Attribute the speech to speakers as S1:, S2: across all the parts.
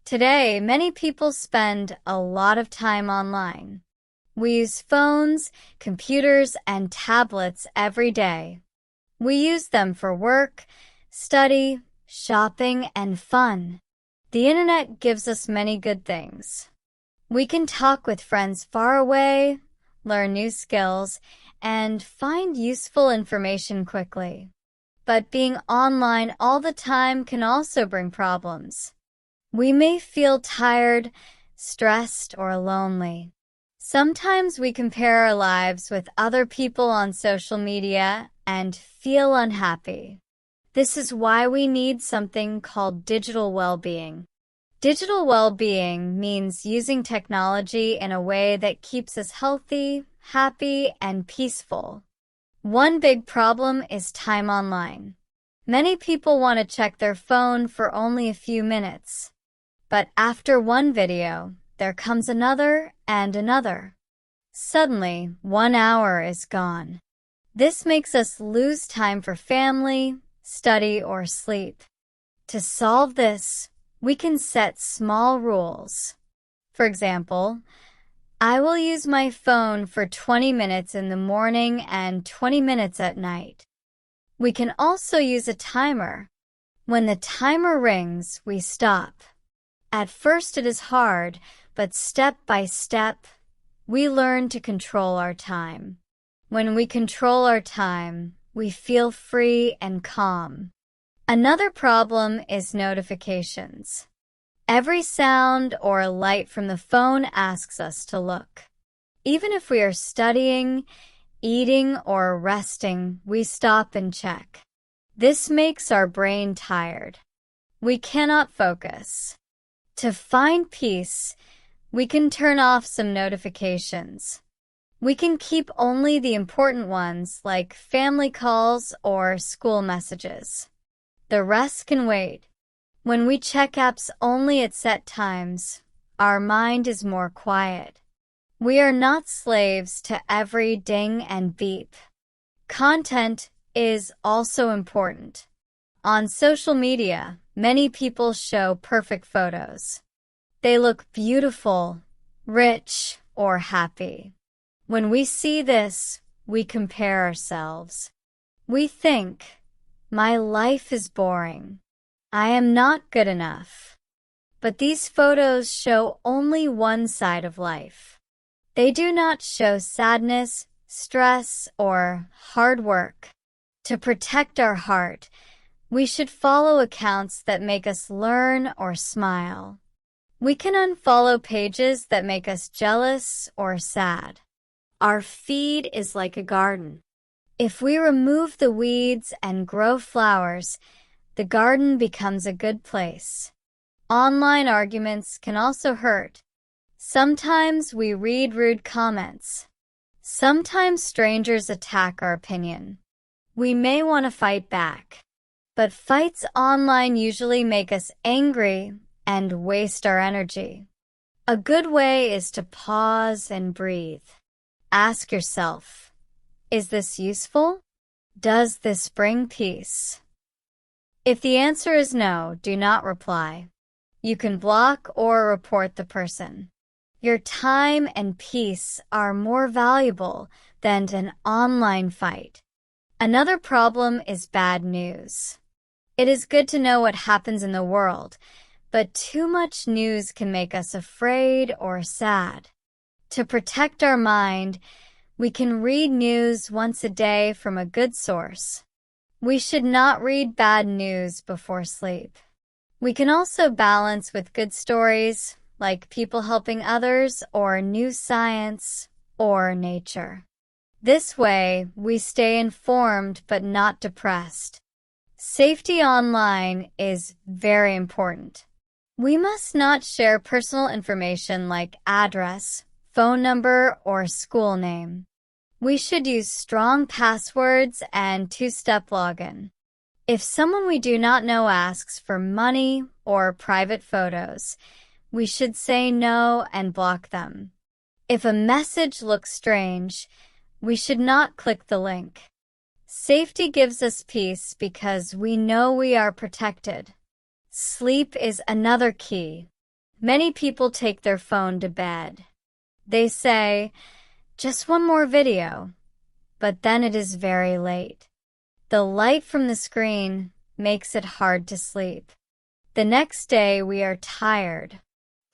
S1: Today, many people spend a lot of time online. We use phones, computers, and tablets every day. We use them for work, study, shopping, and fun. The internet gives us many good things. We can talk with friends far away, learn new skills, and find useful information quickly. But being online all the time can also bring problems. We may feel tired, stressed, or lonely. Sometimes we compare our lives with other people on social media and feel unhappy. This is why we need something called digital well-being. Digital well-being means using technology in a way that keeps us healthy, happy, and peaceful. One big problem is time online. Many people want to check their phone for only a few minutes. But after one video, there comes another and another. Suddenly, 1 hour is gone. This makes us lose time for family, study, or sleep. To solve this, we can set small rules. For example, I will use my phone for 20 minutes in the morning and 20 minutes at night. We can also use a timer. When the timer rings, we stop. At first it is hard, but step by step, we learn to control our time. When we control our time, we feel free and calm. Another problem is notifications. Every sound or light from the phone asks us to look. Even if we are studying, eating, or resting, we stop and check. This makes our brain tired. We cannot focus. To find peace, we can turn off some notifications. We can keep only the important ones like family calls or school messages. The rest can wait. When we check apps only at set times, our mind is more quiet. We are not slaves to every ding and beep. Content is also important. On social media, many people show perfect photos. They look beautiful, rich, or happy. When we see this, we compare ourselves. We think, my life is boring. I am not good enough. But these photos show only one side of life. They do not show sadness, stress, or hard work. To protect our heart, we should follow accounts that make us learn or smile. We can unfollow pages that make us jealous or sad. Our feed is like a garden. If we remove the weeds and grow flowers, the garden becomes a good place. Online arguments can also hurt. Sometimes we read rude comments. Sometimes strangers attack our opinion. We may want to fight back. But fights online usually make us angry and waste our energy. A good way is to pause and breathe. Ask yourself, is this useful? Does this bring peace? If the answer is no, do not reply. You can block or report the person. Your time and peace are more valuable than an online fight. Another problem is bad news. It is good to know what happens in the world, but too much news can make us afraid or sad. To protect our mind, we can read news once a day from a good source. We should not read bad news before sleep. We can also balance with good stories, like people helping others or new science or nature. This way, we stay informed but not depressed. Safety online is very important. We must not share personal information like address, phone number, or school name. We should use strong passwords and two-step login. If someone we do not know asks for money or private photos, we should say no and block them. If a message looks strange, we should not click the link. Safety gives us peace because we know we are protected. Sleep is another key. Many people take their phone to bed. They say, just one more video, but then it is very late. The light from the screen makes it hard to sleep. The next day we are tired.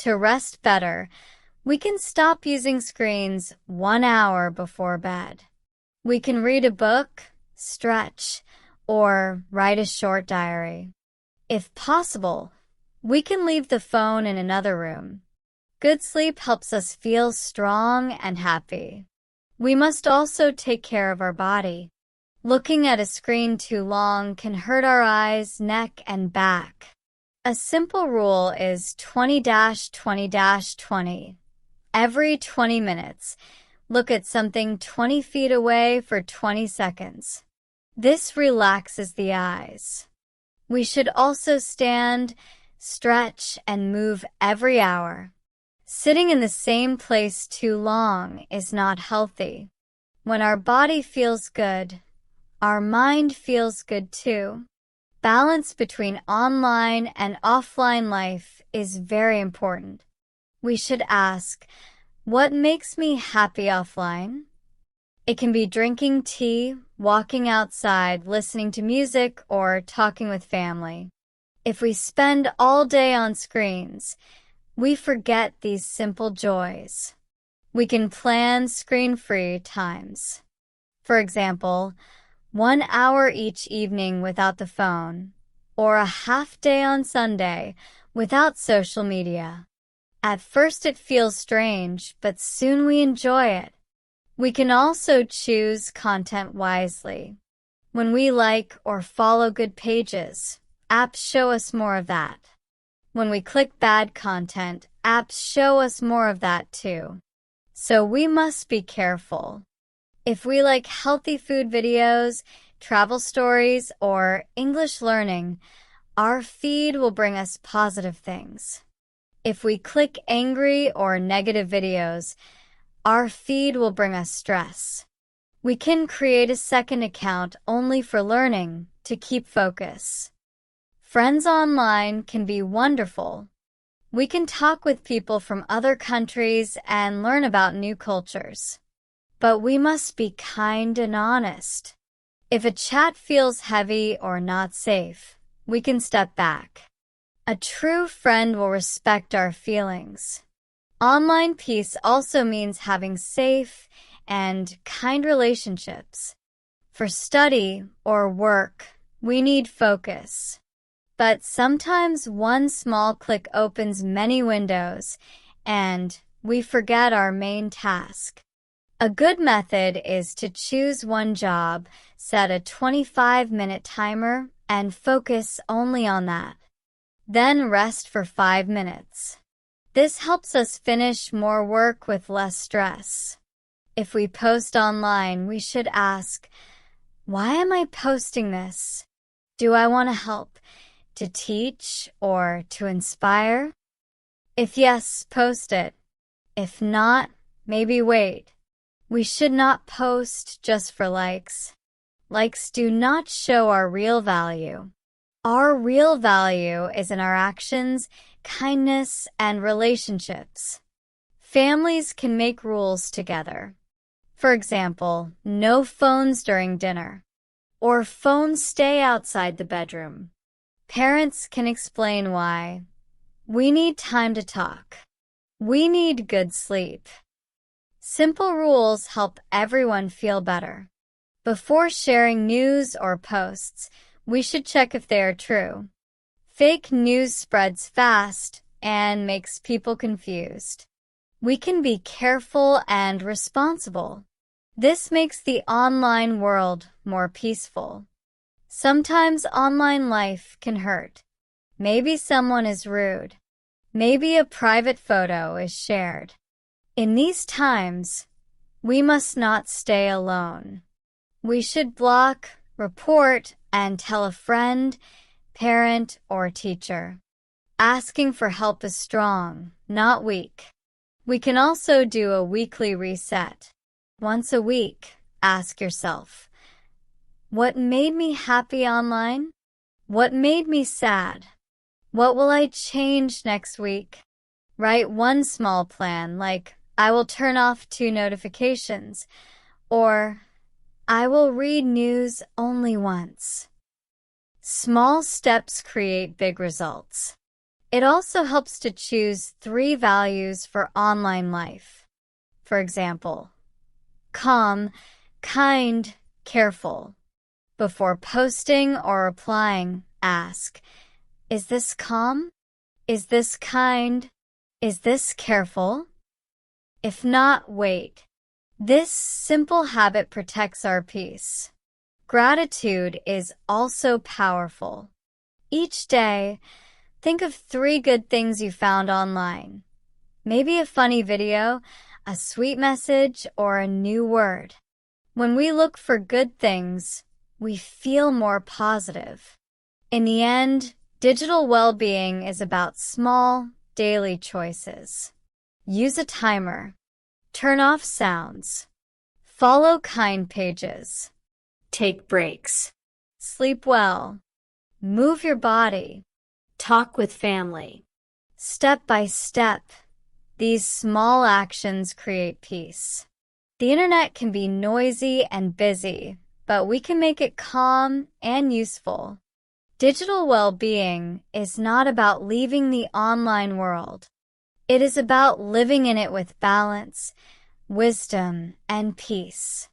S1: To rest better, we can stop using screens 1 hour before bed. We can read a book, stretch, or write a short diary. If possible, we can leave the phone in another room. Good sleep helps us feel strong and happy. We must also take care of our body. Looking at a screen too long can hurt our eyes, neck, and back. A simple rule is 20-20-20. Every 20 minutes, look at something 20 feet away for 20 seconds. This relaxes the eyes. We should also stand, stretch, and move every hour. Sitting in the same place too long is not healthy. When our body feels good, our mind feels good too. Balance between online and offline life is very important. We should ask, what makes me happy offline? It can be drinking tea, walking outside, listening to music, or talking with family. If we spend all day on screens, we forget these simple joys. We can plan screen-free times. For example, 1 hour each evening without the phone, or a half day on Sunday without social media. At first it feels strange, but soon we enjoy it. We can also choose content wisely. When we like or follow good pages, apps show us more of that. When we click bad content, apps show us more of that too. So we must be careful. If we like healthy food videos, travel stories, or English learning, our feed will bring us positive things. If we click angry or negative videos, our feed will bring us stress. We can create a second account only for learning to keep focus. Friends online can be wonderful. We can talk with people from other countries and learn about new cultures. But we must be kind and honest. If a chat feels heavy or not safe, we can step back. A true friend will respect our feelings. Online peace also means having safe and kind relationships. For study or work, we need focus. But sometimes one small click opens many windows, and we forget our main task. A good method is to choose one job, set a 25-minute timer, and focus only on that. Then rest for 5 minutes. This helps us finish more work with less stress. If we post online, we should ask, why am I posting this? Do I want to help, to teach, or to inspire? If yes, post it. If not, maybe wait. We should not post just for likes. Likes do not show our real value. Our real value is in our actions, kindness, and relationships. Families can make rules together. For example, no phones during dinner, or phones stay outside the bedroom. Parents can explain why. We need time to talk. We need good sleep. Simple rules help everyone feel better. Before sharing news or posts, we should check if they are true. Fake news spreads fast and makes people confused. We can be careful and responsible. This makes the online world more peaceful. Sometimes online life can hurt. Maybe someone is rude. Maybe a private photo is shared. In these times, we must not stay alone. We should block, report, and tell a friend, parent, or teacher. Asking for help is strong, not weak. We can also do a weekly reset. Once a week, ask yourself, what made me happy online? What made me sad? What will I change next week? Write one small plan, like I will turn off 2 notifications, or I will read news only once. Small steps create big results. It also helps to choose 3 values for online life. For example, calm, kind, careful. Before posting or replying, ask, is this calm? Is this kind? Is this careful? If not, wait. This simple habit protects our peace. Gratitude is also powerful. Each day, think of 3 good things you found online. Maybe a funny video, a sweet message, or a new word. When we look for good things, we feel more positive. In the end, digital well-being is about small, daily choices. Use a timer. Turn off sounds. Follow kind pages.
S2: Take breaks.
S1: Sleep well. Move your body.
S2: Talk with family.
S1: Step by step, these small actions create peace. The internet can be noisy and busy, but we can make it calm and useful. Digital well-being is not about leaving the online world. It is about living in it with balance, wisdom, and peace.